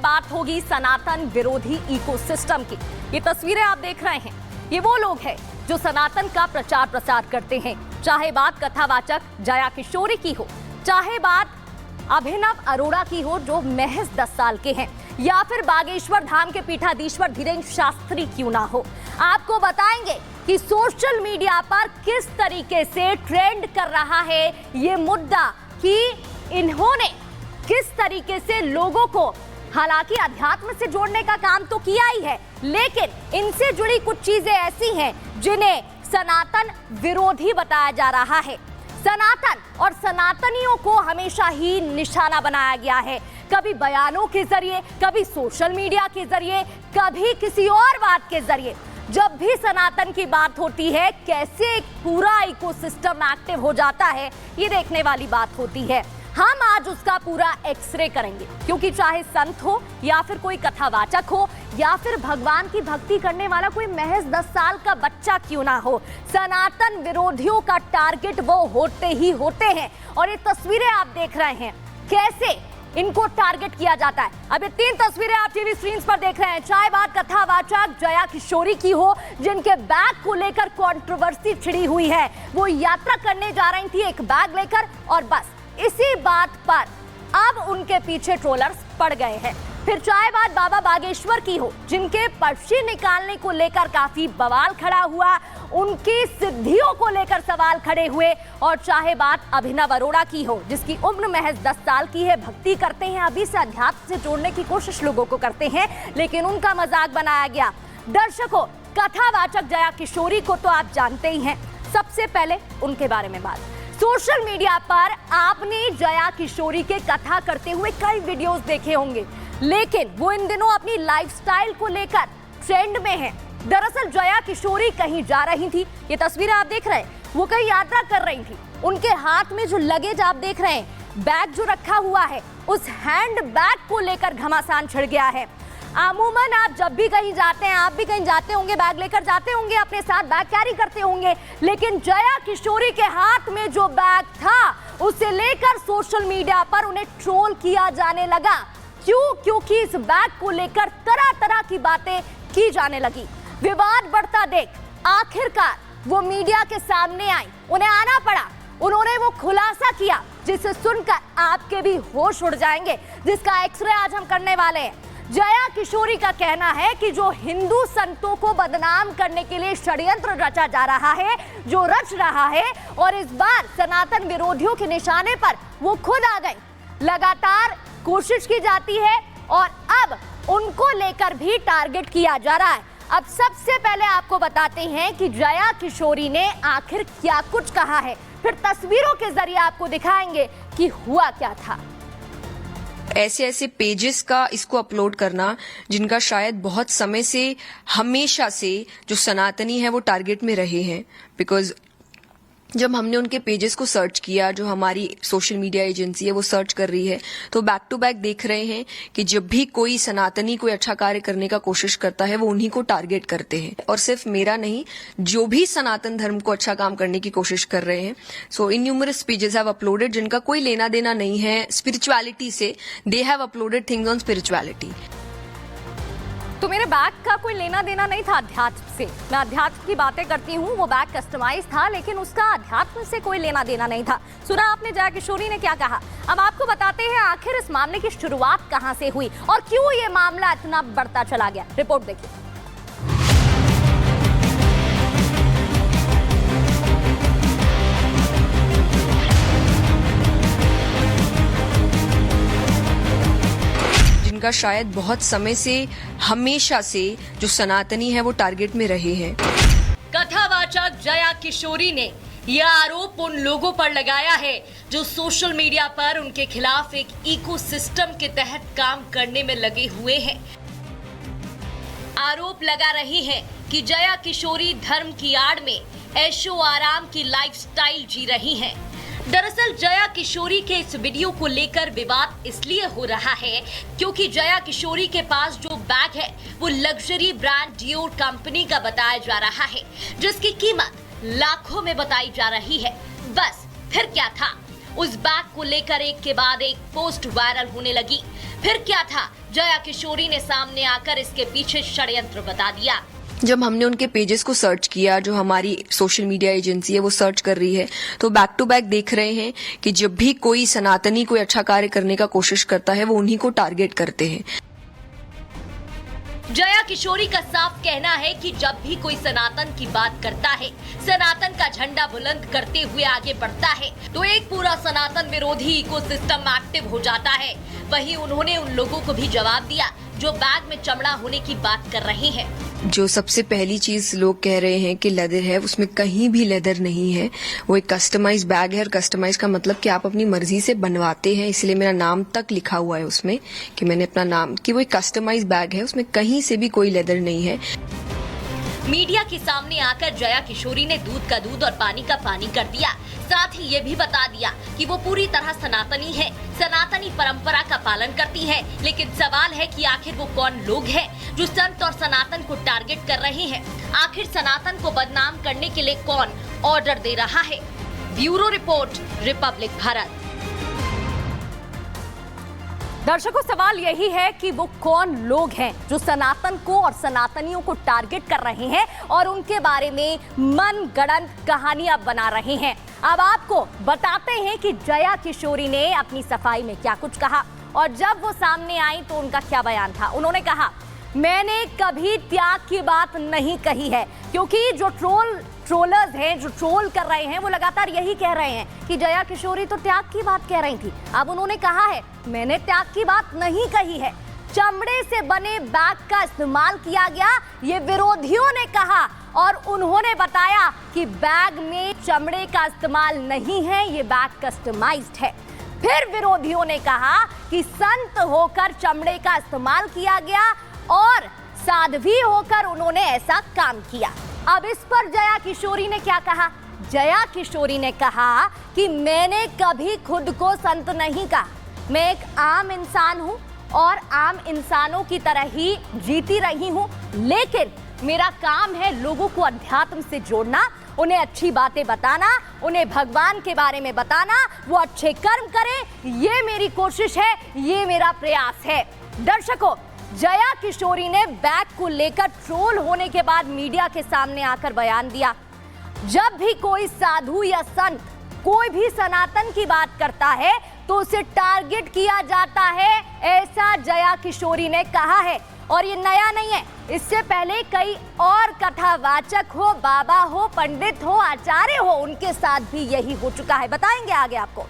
बात होगी सनातन विरोधी इकोसिस्टम की। ये तस्वीरें आप देख रहे हैं, ये वो लोग हैं जो सनातन का प्रचार प्रसार करते हैं। चाहे बात कथावाचक जया किशोरी की हो, चाहे बात अभिनव अरोड़ा की हो जो महज 10 साल के हैं, या फिर बागेश्वर धाम के पीठाधीश्वर धीरेन्द्र शास्त्री क्यों ना हो, आपको बताएंगे कि सोशल मीडिया पर किस तरीके से ट्रेंड कर रहा है ये मुद्दा, कि इन्होंने किस तरीके से लोगों को हालांकि अध्यात्म से जोड़ने का काम तो किया ही है, लेकिन इनसे जुड़ी कुछ चीजें ऐसी हैं जिन्हें सनातन विरोधी बताया जा रहा है। सनातन और सनातनियों को हमेशा ही निशाना बनाया गया है, कभी बयानों के जरिए, कभी सोशल मीडिया के जरिए, कभी किसी और बात के जरिए। जब भी सनातन की बात होती है, कैसे एक पूरा इकोसिस्टम एक्टिव हो जाता है, ये देखने वाली बात होती है। हम आज उसका पूरा एक्सरे करेंगे, क्योंकि चाहे संत हो या फिर कोई कथावाचक हो या फिर भगवान की भक्ति करने वाला कोई महज 10 साल का बच्चा क्यों ना हो, सनातन विरोधियों का टारगेट वो होते ही होते हैं। और ये तस्वीरें आप देख रहे हैं कैसे इनको टारगेट किया जाता है। अब ये 3 तस्वीरें आप टीवी स्क्रीन पर देख रहे हैं। चाहे बात कथावाचक जया किशोरी की हो, जिनके बैग को लेकर कंट्रोवर्सी छिड़ी हुई है। वो यात्रा करने जा रही थी एक बैग लेकर, और बस इसी बात पर अब उनके पीछे ट्रोलर्स पड़ गए हैं। फिर चाहे बात बाबा बागेश्वर की हो, जिनके पर्ची निकालने को लेकर काफी बवाल खड़ा हुआ, उनकी सिद्धियों को लेकर सवाल खड़े हुए। और चाहे बात अभिनव अरोड़ा की हो, जिसकी उम्र महज 10 साल की है, भक्ति करते हैं, अभी से अध्यात्म से जोड़ने की कोशिश लोगों को करते हैं, लेकिन उनका मजाक बनाया गया। दर्शकों, कथावाचक जया किशोरी को तो आप जानते ही हैं। सबसे पहले उनके बारे में बात। सोशल मीडिया पर आपने जया किशोरी के कथा करते हुए कई वीडियोस देखे होंगे, लेकिन वो इन दिनों अपनी लाइफस्टाइल को लेकर ट्रेंड में है। दरअसल जया किशोरी कहीं जा रही थी, ये तस्वीरें आप देख रहे हैं, वो कहीं यात्रा कर रही थी। उनके हाथ में जो लगेज आप देख रहे हैं, बैग जो रखा हुआ है, उस हैंड बैग को लेकर घमासान छिड़ गया है। अमूमन आप जब भी कहीं जाते हैं, आप भी कहीं जाते होंगे, बैग लेकर जाते होंगे, अपने साथ बैग कैरी करते होंगे, लेकिन जया किशोरी के हाथ में जो बैग था, उसे लेकर सोशल मीडिया पर उन्हें ट्रोल किया जाने लगा। क्यों? क्योंकि इस बैग को लेकर तरह तरह की बातें की जाने लगी। विवाद बढ़ता देख आखिरकार वो मीडिया के सामने आई, उन्हें आना पड़ा, उन्होंने वो खुलासा किया जिसे सुनकर आपके भी होश उड़ जाएंगे, जिसका एक्सरे आज हम करने वाले हैं। जया किशोरी का कहना है कि जो हिंदू संतों को बदनाम करने के लिए षड्यंत्र रचा जा रहा है, जो रच रहा है, और इस बार सनातन विरोधियों के निशाने पर वो खुद आ गई। लगातार कोशिश की जाती है और अब उनको लेकर भी टारगेट किया जा रहा है। अब सबसे पहले आपको बताते हैं कि जया किशोरी ने आखिर क्या कुछ कहा है, फिर तस्वीरों के जरिए आपको दिखाएंगे कि हुआ क्या था। ऐसे ऐसे पेजेस का इसको अपलोड करना, जिनका शायद बहुत समय से, हमेशा से जो सनातनी है वो टारगेट में रहे हैं। बिकॉज जब हमने उनके पेजेस को सर्च किया, जो हमारी सोशल मीडिया एजेंसी है वो सर्च कर रही है, तो बैक टू बैक देख रहे हैं कि जब भी कोई सनातनी कोई अच्छा कार्य करने का कोशिश करता है, वो उन्हीं को टारगेट करते हैं। और सिर्फ मेरा नहीं, जो भी सनातन धर्म को अच्छा काम करने की कोशिश कर रहे हैं। So in numerous pages have uploaded जिनका कोई लेना देना नहीं है स्पिरिचुअलिटी से। They have uploaded things on spirituality. तो मेरे बैग का कोई लेना देना नहीं था अध्यात्म से। मैं अध्यात्म की बातें करती हूँ, वो बैग कस्टमाइज था, लेकिन उसका अध्यात्म से कोई लेना देना नहीं था। सुना आपने जया किशोरी ने क्या कहा। अब आपको बताते हैं आखिर इस मामले की शुरुआत कहां से हुई और क्यों ये मामला इतना बढ़ता चला गया। रिपोर्ट देखिए। जिनका शायद बहुत समय से, हमेशा से जो सनातनी है वो टारगेट में रहे हैं। कथावाचक जया किशोरी ने यह आरोप उन लोगों पर लगाया है जो सोशल मीडिया पर उनके खिलाफ एक इकोसिस्टम के तहत काम करने में लगे हुए हैं। आरोप लगा रही हैं कि जया किशोरी धर्म की आड़ में ऐशो आराम की लाइफस्टाइल जी रही हैं। दरअसल जया किशोरी के इस वीडियो को लेकर विवाद इसलिए हो रहा है क्योंकि जया किशोरी के पास जो बैग है वो लग्जरी ब्रांड डियोर कंपनी का बताया जा रहा है, जिसकी कीमत लाखों में बताई जा रही है। बस फिर क्या था, उस बैग को लेकर एक के बाद एक पोस्ट वायरल होने लगी। फिर क्या था जया किशोरी ने सामने आकर इसके पीछे षड्यंत्र बता दिया। जब हमने उनके पेजेस को सर्च किया, जो हमारी सोशल मीडिया एजेंसी है वो सर्च कर रही है, तो बैक टू बैक देख रहे हैं कि जब भी कोई सनातनी कोई अच्छा कार्य करने का कोशिश करता है वो उन्हीं को टारगेट करते हैं। जया किशोरी का साफ कहना है कि जब भी कोई सनातन की बात करता है, सनातन का झंडा बुलंद करते हुए आगे बढ़ता है, तो एक पूरा सनातन विरोधी इकोसिस्टम एक्टिव हो जाता है। वहीं उन्होंने उन लोगों को भी जवाब दिया जो बैग में चमड़ा होने की बात कर रहे हैं। जो सबसे पहली चीज लोग कह रहे हैं कि लेदर है, उसमें कहीं भी लेदर नहीं है। वो एक कस्टमाइज बैग है, और कस्टमाइज का मतलब कि आप अपनी मर्जी से बनवाते हैं, इसलिए मेरा नाम तक लिखा हुआ है उसमें कि मैंने अपना नाम, कि वो एक कस्टमाइज बैग है, उसमें कहीं से भी कोई लेदर नहीं है। मीडिया के सामने आकर जया किशोरी ने दूध का दूध और पानी का पानी कर दिया। साथ ही ये भी बता दिया कि वो पूरी तरह सनातनी है, सनातनी परंपरा का पालन करती है। लेकिन सवाल है कि आखिर वो कौन लोग हैं जो संत और सनातन को टारगेट कर रहे हैं? आखिर सनातन को बदनाम करने के लिए कौन ऑर्डर दे रहा है? Bureau report, Republic Bharat. दर्शकों, सवाल यही है कि वो कौन लोग हैं जो सनातन को और सनातनियों को टारगेट कर रहे हैं और उनके बारे में मनगढ़ंत कहानियां बना रहे हैं। अब आपको बताते हैं कि जया किशोरी ने अपनी सफाई में क्या कुछ कहा, और जब वो सामने आई तो उनका क्या बयान था। उन्होंने कहा, मैंने कभी त्याग की बात नहीं कही है, क्योंकि जो ट्रोलर्स हैं, जो ट्रोल कर रहे हैं, वो लगातार यही कह रहे हैं कि जया किशोरी तो त्याग की बात कह रही थी। अब उन्होंने कहा है, मैंने त्याग की बात नहीं कही है। चमड़े से बने बैग का इस्तेमाल किया गया, ये विरोधियों ने कहा, और उन्होंने बताया कि बैग में चमड़े का इस्तेमाल नहीं है, ये बैग कस्टमाइज्ड है। फिर विरोधियों ने कहा कि संत होकर चमड़े का इस्तेमाल किया गया और साध्वी होकर उन्होंने ऐसा काम किया। अब इस पर जया किशोरी ने क्या कहा? जया किशोरी ने कहा कि मैंने कभी खुद को संत नहीं कहा, मैं एक आम इंसान हूं और आम इंसानों की तरह ही जीती रही हूं, लेकिन मेरा काम है लोगों को अध्यात्म से जोड़ना, उन्हें अच्छी बातें बताना, उन्हें भगवान के बारे में बताना, वो अच्छे कर्म करें, ये मेरी कोशिश है, ये मेरा प्रयास है। दर्शकों, जया किशोरी ने बैग को लेकर ट्रोल होने के बाद मीडिया के सामने आकर बयान दिया। जब भी कोई साधु या संत कोई भी सनातन की बात करता है तो उसे टारगेट किया जाता है, ऐसा जया किशोरी ने कहा है। और ये नया नहीं है, इससे पहले कई और कथावाचक हो, बाबा हो, पंडित हो, आचार्य हो, उनके साथ भी यही हो चुका है। बताएंगे आगे आपको।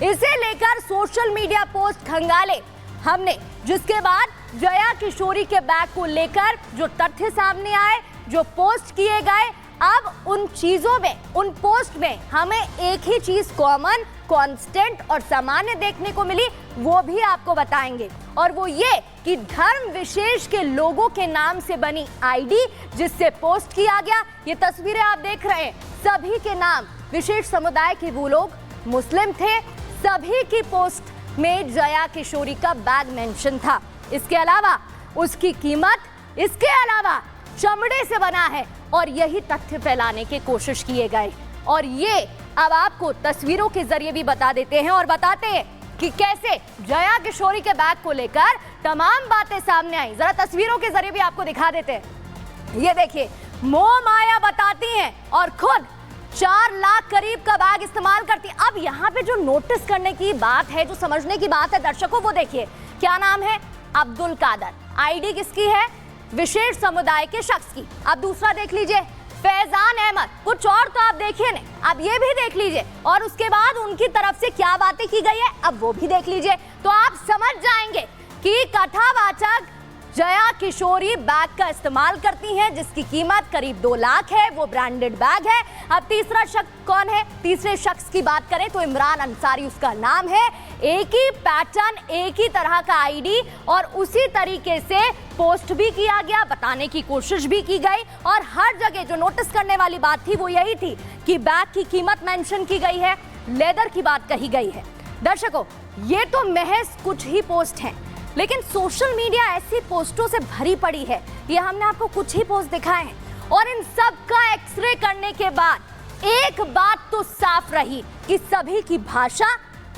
इसे लेकर सोशल मीडिया पोस्ट खंगाले हमने, जिसके बाद जया किशोरी के बैग को लेकर जो तथ्य सामने आए, जो पोस्ट किए गए, अब उन चीजों में, उन पोस्ट में हमें एक ही चीज कॉमन, कांस्टेंट और सामान्य देखने को मिली, वो भी आपको बताएंगे। और वो ये कि धर्म विशेष के लोगों के नाम से बनी आईडी जिससे पोस्ट किया गया, ये तस्वीरें आप देख रहे हैं, सभी के नाम विशेष समुदाय के वो लोग मुस्लिम थे, सभी की पोस्ट में जया किशोरी का बैग मेंशन था। इसके अलावा उसकी कीमत, इसके अलावा चमड़े से बना है, और यही तथ्य फैलाने की कोशिश किए गए। और ये अब आपको तस्वीरों के जरिए भी बता देते हैं और बताते हैं कि कैसे जया किशोरी के बैग को लेकर तमाम बातें सामने आई। जरा तस्वीरों के जरिए भी आपको दिखा देते हैं। ये देखिए, मोह माया बताती हैं और खुद 4 लाख करीब का बैग इस्तेमाल करती। अब यहाँ पे जो नोटिस करने की बात है, जो समझने की बात है दर्शकों, वो देखिए, क्या नाम है? अब्दुल कादर। आईडी किसकी है? विशेष समुदाय के शख्स की। अब दूसरा देख लीजिए, फैजान अहमद। कुछ और तो आप देखिए ना, अब ये भी देख लीजिए, और उसके बाद उनकी तरफ से क्या बातें की गई है, अब वो भी देख लीजिए, तो आप समझ जाएंगे कि कथावाचक जया किशोरी बैग का इस्तेमाल करती हैं, जिसकी कीमत करीब 2 लाख है, वो ब्रांडेड बैग है। अब तीसरा शख्स कौन है? तीसरे शख्स की बात करें तो इमरान अंसारी उसका नाम है। एक ही पैटर्न, एक ही तरह का आईडी, और उसी तरीके से पोस्ट भी किया गया, बताने की कोशिश भी की गई, और हर जगह जो नोटिस करने वाली बात थी वो यही थी कि बैग की कीमत मेंशन की गई है, लेदर की बात कही गई है। दर्शकों, ये तो महज कुछ ही पोस्ट हैं, लेकिन सोशल मीडिया ऐसी पोस्टों से भरी पड़ी है। ये हमने आपको कुछ ही पोस्ट दिखाए हैं, और इन सब का एक्सरे करने के बाद एक बात तो साफ रही कि सभी की भाषा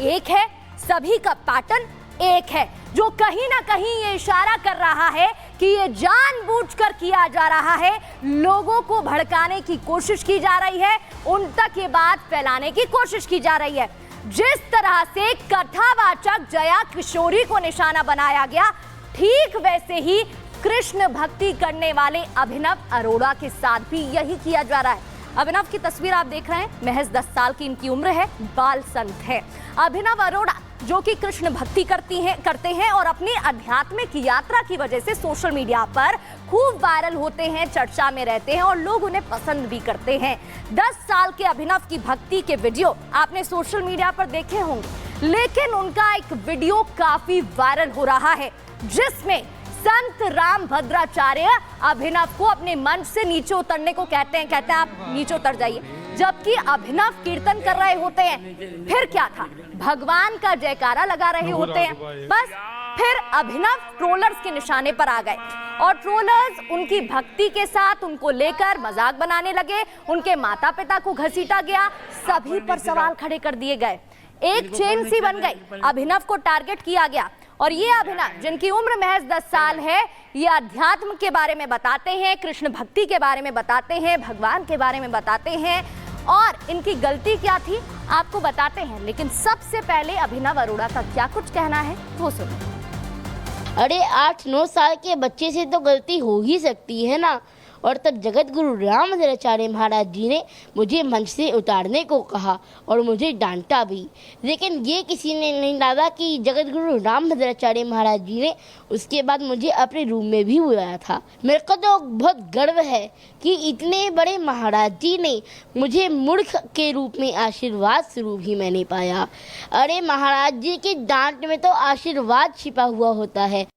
एक है, सभी का पैटर्न एक है जो कहीं ना कहीं ये इशारा कर रहा है कि ये जानबूझकर किया जा रहा है, लोगों को भड़काने की कोशिश की जा रही है, उन तक ये बात फैलाने की कोशिश की जा रही है। जिस तरह से कथावाचक जया किशोरी को निशाना बनाया गया, ठीक वैसे ही कृष्ण भक्ति करने वाले अभिनव अरोड़ा के साथ भी यही किया जा रहा है। अभिनव की तस्वीर आप देख रहे हैं, महज 10 साल की इनकी उम्र है, बाल संत है। अभिनव अरोड़ा जो कि कृष्ण भक्ति करते हैं और अपनी आध्यात्मिक यात्रा की वजह से सोशल मीडिया पर खूब वायरल होते हैं, चर्चा में रहते हैं और लोग उन्हें पसंद भी करते हैं। 10 साल के अभिनव की भक्ति के वीडियो आपने सोशल मीडिया पर देखे होंगे, लेकिन उनका एक वीडियो काफी वायरल हो रहा है जिसमें संत राम भद्राचार्य अभिनव को अपने मंच से नीचे उतरने को कहते हैं आप नीचे उतर जाइए, जबकि अभिनव कीर्तन कर रहे होते हैं। फिर क्या था, भगवान का जयकारा लगा रहे होते हैं, बस फिर अभिनव ट्रोलर्स के निशाने पर आ गए और ट्रोलर्स उनकी भक्ति के साथ उनको लेकर मजाक बनाने लगे, उनके माता पिता को घसीटा गया, सभी पर सवाल खड़े कर दिए गए, एक चेन सी बन गई, अभिनव को टारगेट किया गया। और ये अभिनव जिनकी उम्र महज 10 साल है, ये अध्यात्म के बारे में बताते हैं, कृष्ण भक्ति के बारे में बताते हैं, भगवान के बारे में बताते हैं और इनकी गलती क्या थी आपको बताते हैं। लेकिन सबसे पहले अभिनव अरोड़ा का क्या कुछ कहना है वो सुनो। अरे 8-9 साल के बच्चे से तो गलती हो ही सकती है ना। और तब जगत गुरु रामभद्राचार्य महाराज जी ने मुझे मंच से उतारने को कहा और मुझे डांटा भी, लेकिन ये किसी ने नहीं डाला कि जगत गुरु रामभद्राचार्य महाराज जी ने उसके बाद मुझे अपने रूम में भी बुलाया था। मेरे को तो बहुत गर्व है कि इतने बड़े महाराज जी ने मुझे मूर्ख के रूप में आशीर्वाद स्वरूप ही मैंने पाया। अरे महाराज जी की डांट में तो आशीर्वाद छिपा हुआ होता है।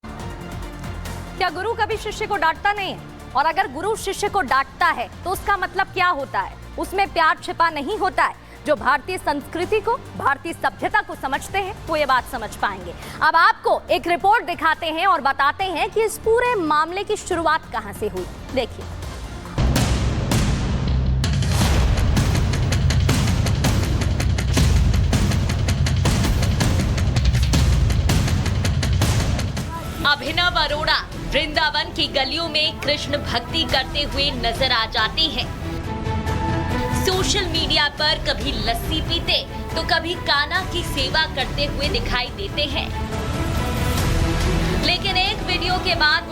क्या गुरु कभी शिष्य को डांटता नहीं है? और अगर गुरु शिष्य को डांटता है तो उसका मतलब क्या होता है? उसमें प्यार छिपा नहीं होता है। जो भारतीय संस्कृति को, भारतीय सभ्यता को समझते हैं वो ये बात समझ पाएंगे। अब आपको एक रिपोर्ट दिखाते हैं और बताते हैं कि इस पूरे मामले की शुरुआत कहां से हुई। देखिए। अभिनव अरोड़ा वृंदावन की गलियों में कृष्ण भक्ति करते हुए नजर आ जाते हैं। सोशल मीडिया पर कभी लस्सी पीते तो कभी कान्हा की सेवा करते हुए दिखाई देते हैं। लेकिन एक वीडियो के बाद